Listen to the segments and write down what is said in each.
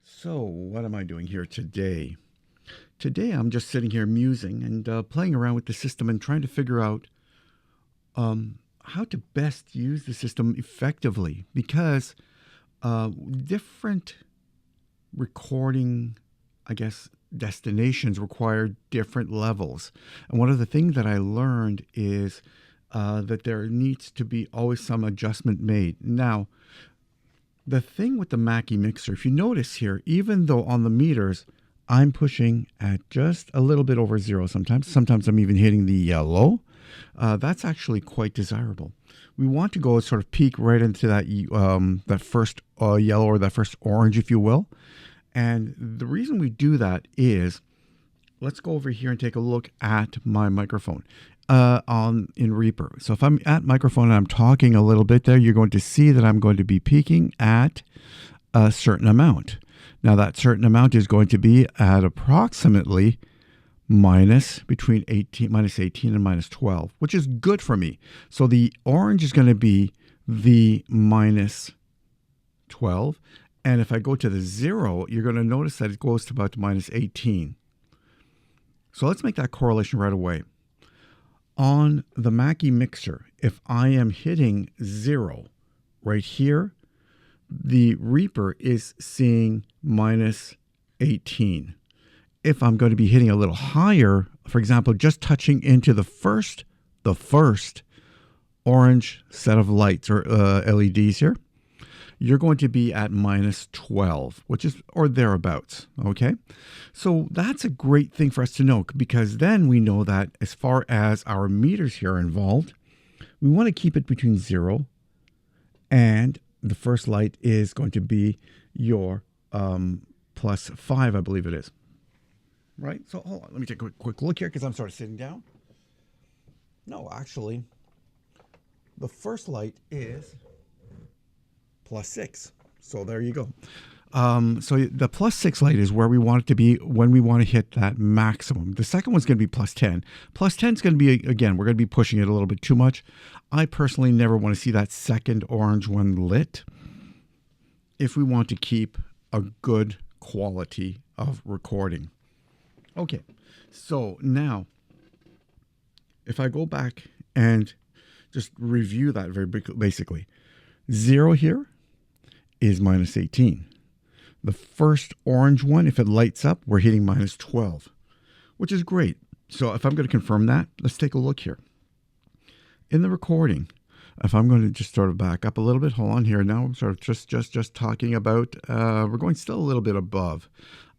So, what am I doing here today? Today, I'm just sitting here musing and playing around with the system and trying to figure out how to best use the system effectively because different recording, I guess, destinations require different levels. And one of the things that I learned is that there needs to be always some adjustment made. Now, the thing with the Mackie mixer, if you notice here, even though on the meters I'm pushing at just a little bit over zero sometimes I'm even hitting the yellow, that's actually quite desirable. We want to go sort of peak right into that first yellow or that first orange, if you will. And the reason we do that is, let's go over here and take a look at my microphone in Reaper. So if I'm at microphone and I'm talking a little bit there, you're going to see that I'm going to be peaking at a certain amount. Now that certain amount is going to be at approximately between minus 18 and minus 12, which is good for me. So the orange is going to be the minus 12. And if I go to the 0, you're going to notice that it goes to about minus 18. So let's make that correlation right away. On the Mackie mixer, if I am hitting 0 right here, the Reaper is seeing minus 18. If I'm going to be hitting a little higher, for example, just touching into the first orange set of lights or LEDs here, you're going to be at minus 12, which is, or thereabouts, okay? So that's a great thing for us to know, because then we know that as far as our meters here are involved, we want to keep it between 0 and the first light is going to be your plus 5, I believe it is. Right? So hold on, let me take a quick look here because I'm sort of sitting down. No, actually, the first light is plus 6. So there you go. So the plus 6 light is where we want it to be when we want to hit that maximum. The second one's going to be plus 10. Plus 10 is going to be, again, we're going to be pushing it a little bit too much. I personally never want to see that second orange one lit if we want to keep a good quality of recording. Okay, so now if I go back and just review that very basically, 0 here is minus 18. The first orange one, if it lights up, we're hitting minus 12, which is great. So if I'm going to confirm that, let's take a look here. In the recording, if I'm going to just sort of back up a little bit, hold on here. Now I'm sort of just talking about, we're going still a little bit above.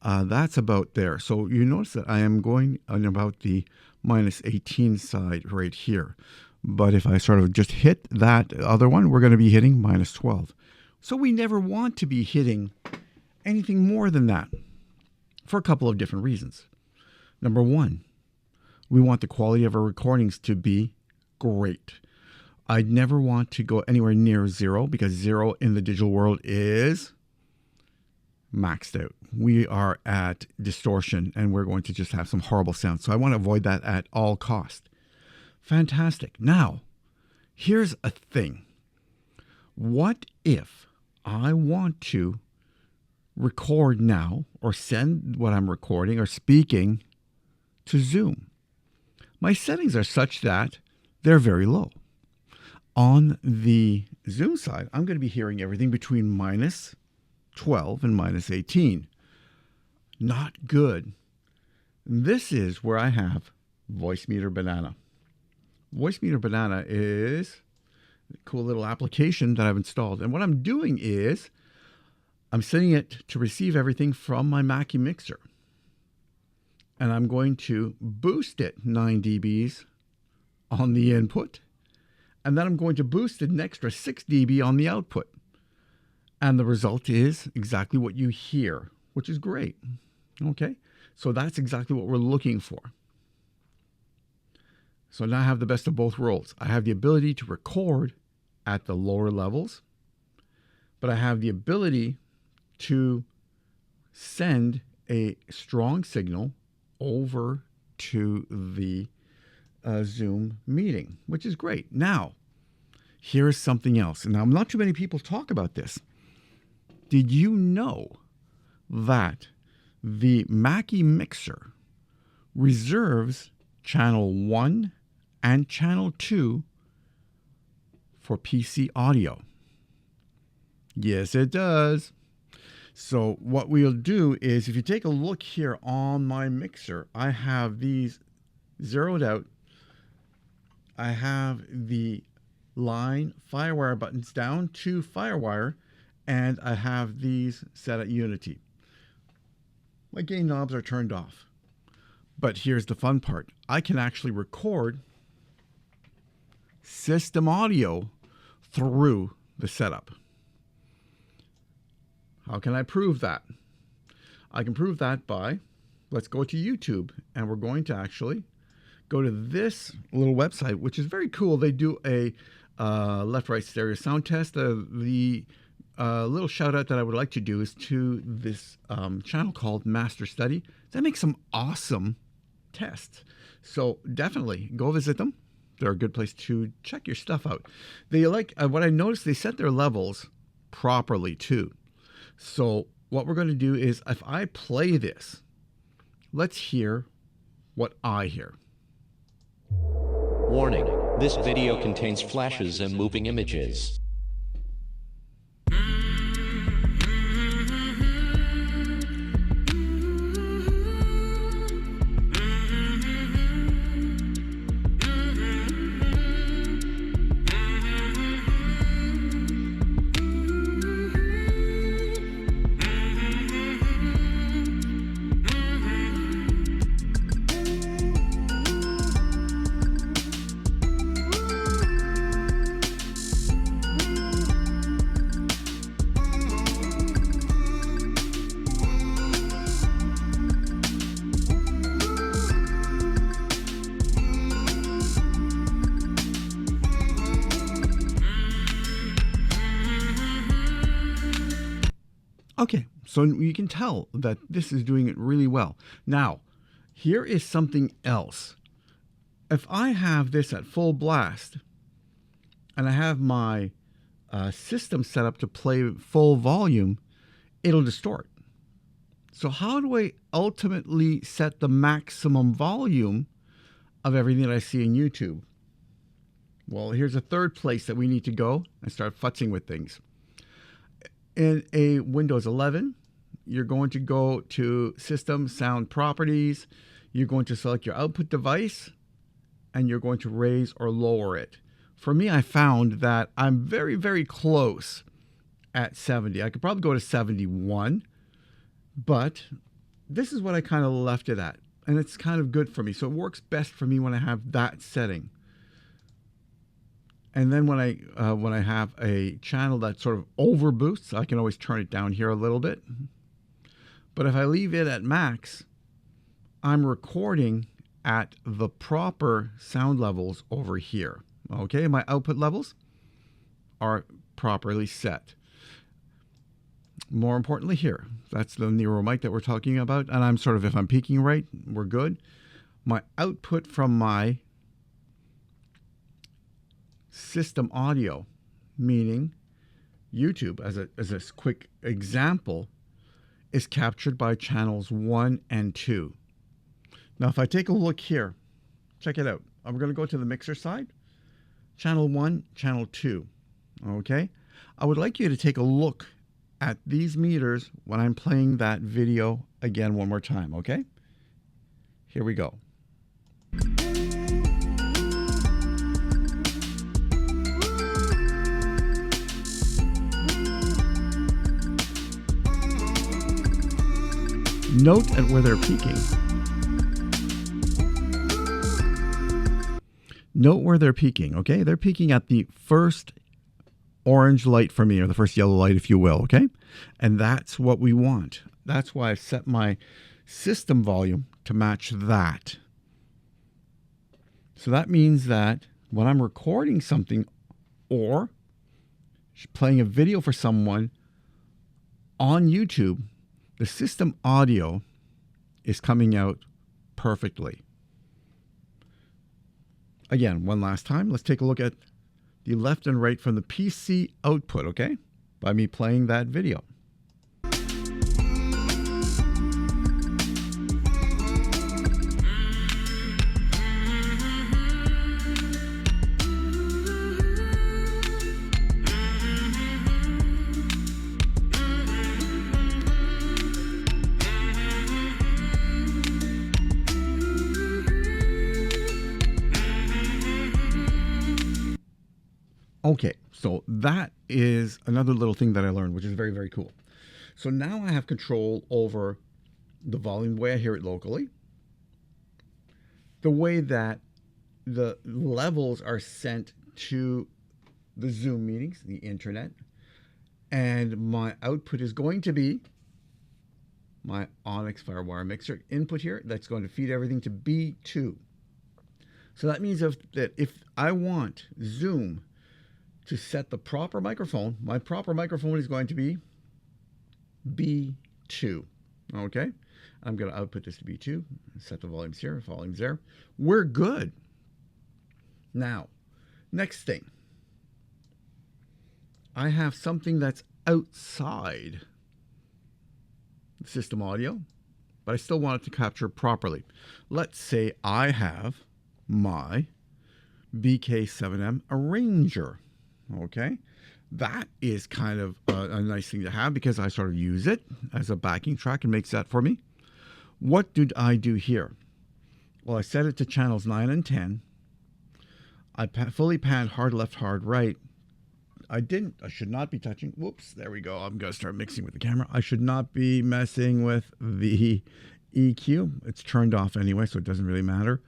That's about there. So you notice that I am going on about the minus 18 side right here. But if I sort of just hit that other one, we're going to be hitting minus 12. So we never want to be hitting anything more than that for a couple of different reasons. Number one, we want the quality of our recordings to be great. I'd never want to go anywhere near 0 because 0 in the digital world is maxed out. We are at distortion and we're going to just have some horrible sound. So I want to avoid that at all cost. Fantastic. Now, here's a thing. What if I want to record now or send what I'm recording or speaking to Zoom? My settings are such that they're very low. On the Zoom side, I'm going to be hearing everything between minus 12 and minus 18. Not good. This is where I have Voice Meter Banana. Voice Meter Banana is a cool little application that I've installed. And what I'm doing is I'm setting it to receive everything from my Mackie mixer. And I'm going to boost it 9 dBs on the input. And then I'm going to boost it an extra 6 dB on the output. And the result is exactly what you hear, which is great. Okay, so that's exactly what we're looking for. So now I have the best of both worlds. I have the ability to record at the lower levels, but I have the ability to send a strong signal over to the Zoom meeting, which is great. Now, here's something else. And now, not too many people talk about this. Did you know that the Mackie mixer reserves channel 1 and channel 2 for PC audio. Yes, it does. So what we'll do is, if you take a look here on my mixer, I have these zeroed out. I have the line FireWire buttons down to FireWire, and I have these set at Unity. My gain knobs are turned off. But here's the fun part. I can actually record system audio through the setup. How can I prove that? I can prove that by, let's go to YouTube, and we're going to actually go to this little website, which is very cool. They do a left-right stereo sound test. The little shout out that I would like to do is to this channel called Master Study. They make some awesome tests. So definitely go visit them. They're a good place to check your stuff out. They like, what I noticed, they set their levels properly too. So what we're going to do is, if I play this, let's hear what I hear. Warning, this video contains flashes and moving images. Okay, so you can tell that this is doing it really well. Now, here is something else. If I have this at full blast and I have my system set up to play full volume, it'll distort. So how do I ultimately set the maximum volume of everything that I see in YouTube? Well, here's a third place that we need to go and start futzing with things. In a Windows 11, you're going to go to System Sound Properties. You're going to select your output device, and you're going to raise or lower it. For me, I found that I'm very, very close at 70. I could probably go to 71, but this is what I kind of left it at, and it's kind of good for me. So it works best for me when I have that setting. And then when I have a channel that sort of overboosts, I can always turn it down here a little bit. But if I leave it at max, I'm recording at the proper sound levels over here. Okay, my output levels are properly set. More importantly here, that's the Nero mic that we're talking about. And I'm sort of, if I'm peaking right, we're good. My output from my system audio, meaning YouTube, as a quick example, is captured by channels 1 and 2. Now, if I take a look here, check it out. I'm going to go to the mixer side, channel 1, channel 2. Okay, I would like you to take a look at these meters when I'm playing that video again one more time. Okay, here we go. Note at where they're peaking. Note where they're peaking, okay? They're peaking at the first orange light for me, or the first yellow light, if you will, okay? And that's what we want. That's why I've set my system volume to match that. So that means that when I'm recording something or playing a video for someone on YouTube, the system audio is coming out perfectly. Again, one last time, let's take a look at the left and right from the PC output, okay? By me playing that video. Okay, so that is another little thing that I learned, which is very, very cool. So now I have control over the volume, the way I hear it locally, the way that the levels are sent to the Zoom meetings, the internet, and my output is going to be my Onyx Firewire mixer input here. That's going to feed everything to B2. So that means if I want Zoom to set the proper microphone, my proper microphone is going to be B2. Okay? I'm going to output this to B2, set the volumes here, volumes there. We're good. Now, next thing. I have something that's outside the system audio, but I still want it to capture properly. Let's say I have my BK7M arranger. Okay, that is kind of a nice thing to have because I sort of use it as a backing track and makes that for me. What did I do here? Well, I set it to channels 9 and 10. I fully panned hard left, hard right. I should not be touching. Whoops, there we go. I'm going to start mixing with the camera. I should not be messing with the EQ. It's turned off anyway, so it doesn't really matter.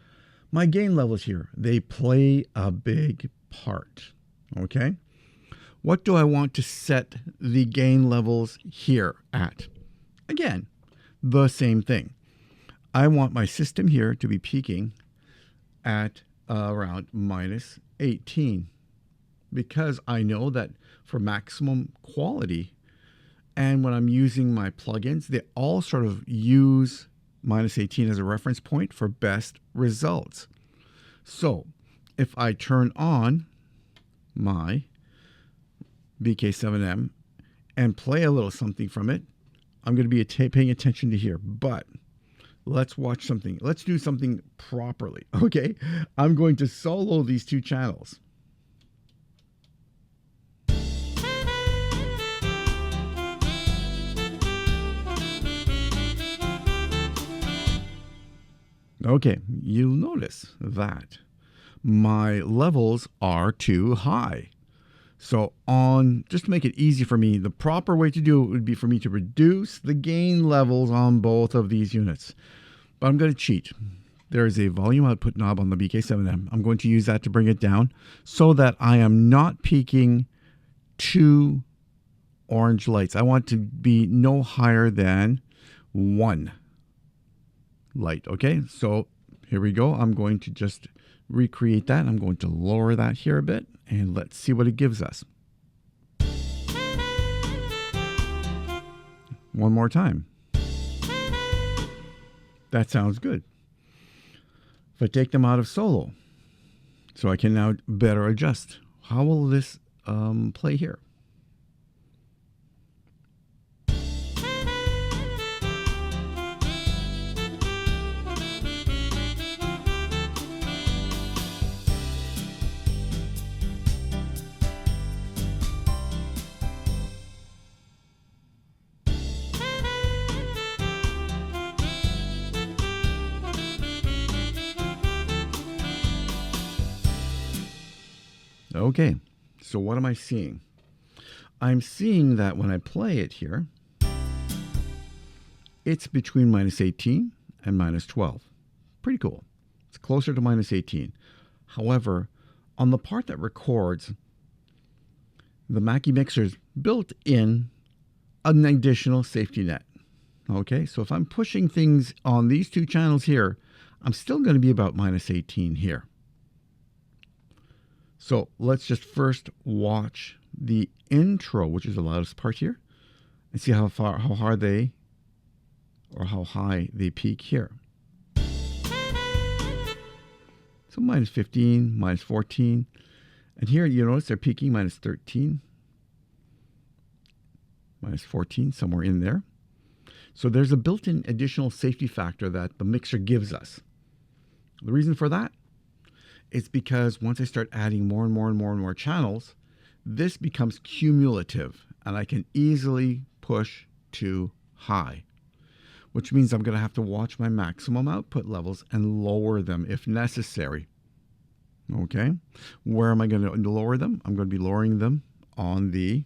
My gain levels here, they play a big part. Okay? What do I want to set the gain levels here at? Again, the same thing. I want my system here to be peaking at around minus 18. Because I know that for maximum quality, and when I'm using my plugins, they all sort of use minus 18 as a reference point for best results. So if I turn on my BK7M and play a little something from it, I'm going to be paying attention to here. But let's watch something. Let's do something properly. Okay, I'm going to solo these two channels. Okay, you'll notice that my levels are too high. So just to make it easy for me, the proper way to do it would be for me to reduce the gain levels on both of these units. But I'm going to cheat. There is a volume output knob on the BK7M. I'm going to use that to bring it down so that I am not peaking 2 orange lights. I want to be no higher than 1 light. Okay, so here we go. I'm going to just recreate that. I'm going to lower that here a bit and let's see what it gives us. One more time. That sounds good. If I take them out of solo, so I can now better adjust. How will this play here? Okay, so what am I seeing? I'm seeing that when I play it here, it's between minus 18 and minus 12. Pretty cool. It's closer to minus 18. However, on the part that records, the Mackie mixer's built in an additional safety net. Okay, so if I'm pushing things on these two channels here, I'm still going to be about minus 18 here. So let's just first watch the intro, which is the loudest part here, and see how high they peak here. So minus 15, minus 14. And here you notice they're peaking minus 13, minus 14, somewhere in there. So there's a built-in additional safety factor that the mixer gives us. The reason for that is because once I start adding more and more channels, this becomes cumulative and I can easily push to high, which means I'm going to have to watch my maximum output levels and lower them if necessary. Okay. Where am I going to lower them? I'm going to be lowering them on the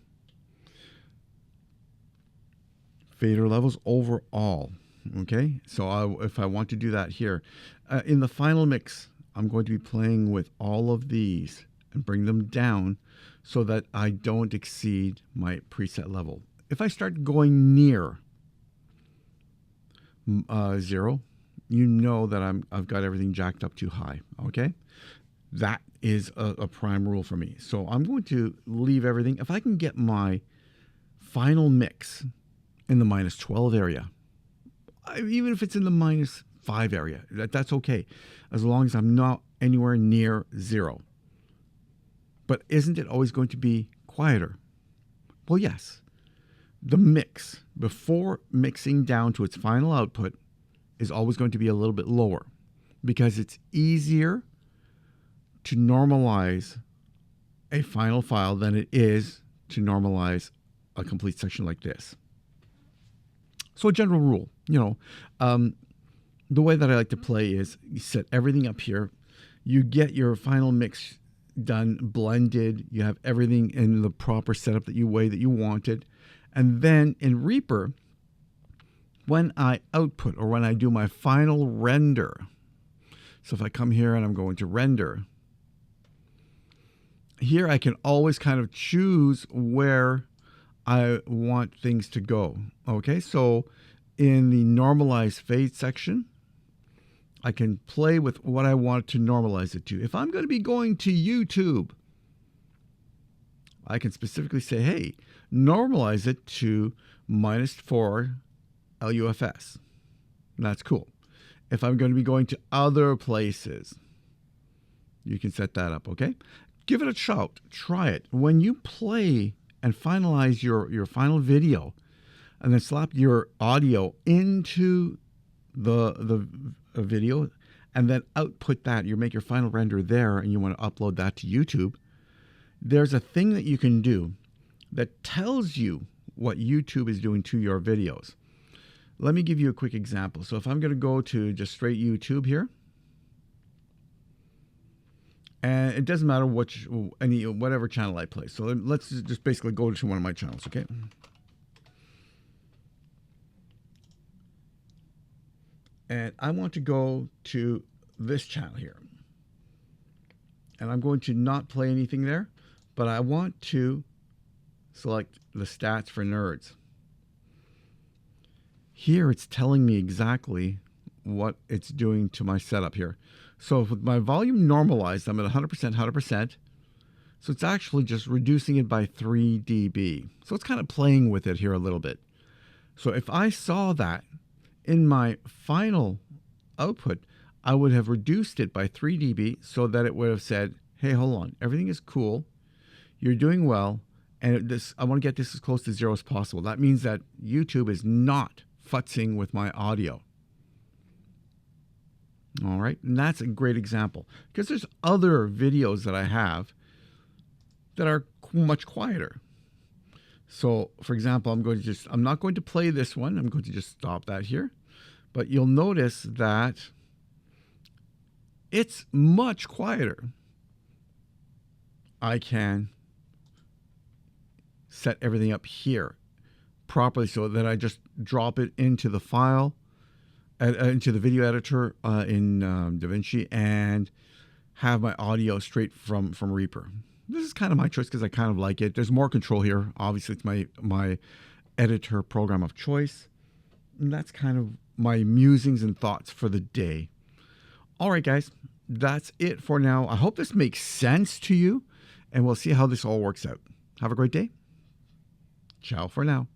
fader levels overall. Okay. So if I want to do that here, in the final mix, I'm going to be playing with all of these and bring them down so that I don't exceed my preset level. If I start going near 0, you know that I've got everything jacked up too high. Okay. That is a prime rule for me. So I'm going to leave everything. If I can get my final mix in the -12 area, even if it's in the -5 area, that's okay, as long as I'm not anywhere near 0. But isn't it always going to be quieter? Well, yes. The mix before mixing down to its final output is always going to be a little bit lower because it's easier to normalize a final file than it is to normalize a complete section like this. So a general rule, the way that I like to play is you set everything up here. You get your final mix done, blended. You have everything in the proper setup that you wanted. And then in Reaper, when I output or when I do my final render, so if I come here and I'm going to render, here I can always kind of choose where I want things to go. Okay, so in the normalize fade section, I can play with what I want to normalize it to. If I'm going to be going to YouTube, I can specifically say, hey, normalize it to -4 LUFS. And that's cool. If I'm going to be going to other places, you can set that up, okay? Give it a shot. Try it. When you play and finalize your final video and then slap your audio into the video and then output that, you make your final render there and you want to upload that to YouTube, there's a thing that you can do that tells you what YouTube is doing to your videos. Let me give you a quick example. So if I'm going to go to just straight YouTube here, and it doesn't matter whatever channel I play. So let's just basically go to one of my channels, okay? And I want to go to this channel here. And I'm going to not play anything there, but I want to select the stats for nerds. Here it's telling me exactly what it's doing to my setup here. So with my volume normalized, I'm at 100%. So it's actually just reducing it by 3 dB. So it's kind of playing with it here a little bit. So if I saw that in my final output, I would have reduced it by 3 dB so that it would have said, hey, hold on, everything is cool. You're doing well. And I want to get this as close to 0 as possible. That means that YouTube is not futzing with my audio. All right, and that's a great example because there's other videos that I have that are much quieter. So, for example, I'm not going to play this one. I'm going to just stop that here. But you'll notice that it's much quieter. I can set everything up here properly so that I just drop it into the file, into the video editor in DaVinci, and have my audio straight from Reaper. This is kind of my choice because I kind of like it. There's more control here. Obviously, it's my editor program of choice. And that's kind of my musings and thoughts for the day. All right, guys, that's it for now. I hope this makes sense to you, and we'll see how this all works out. Have a great day. Ciao for now.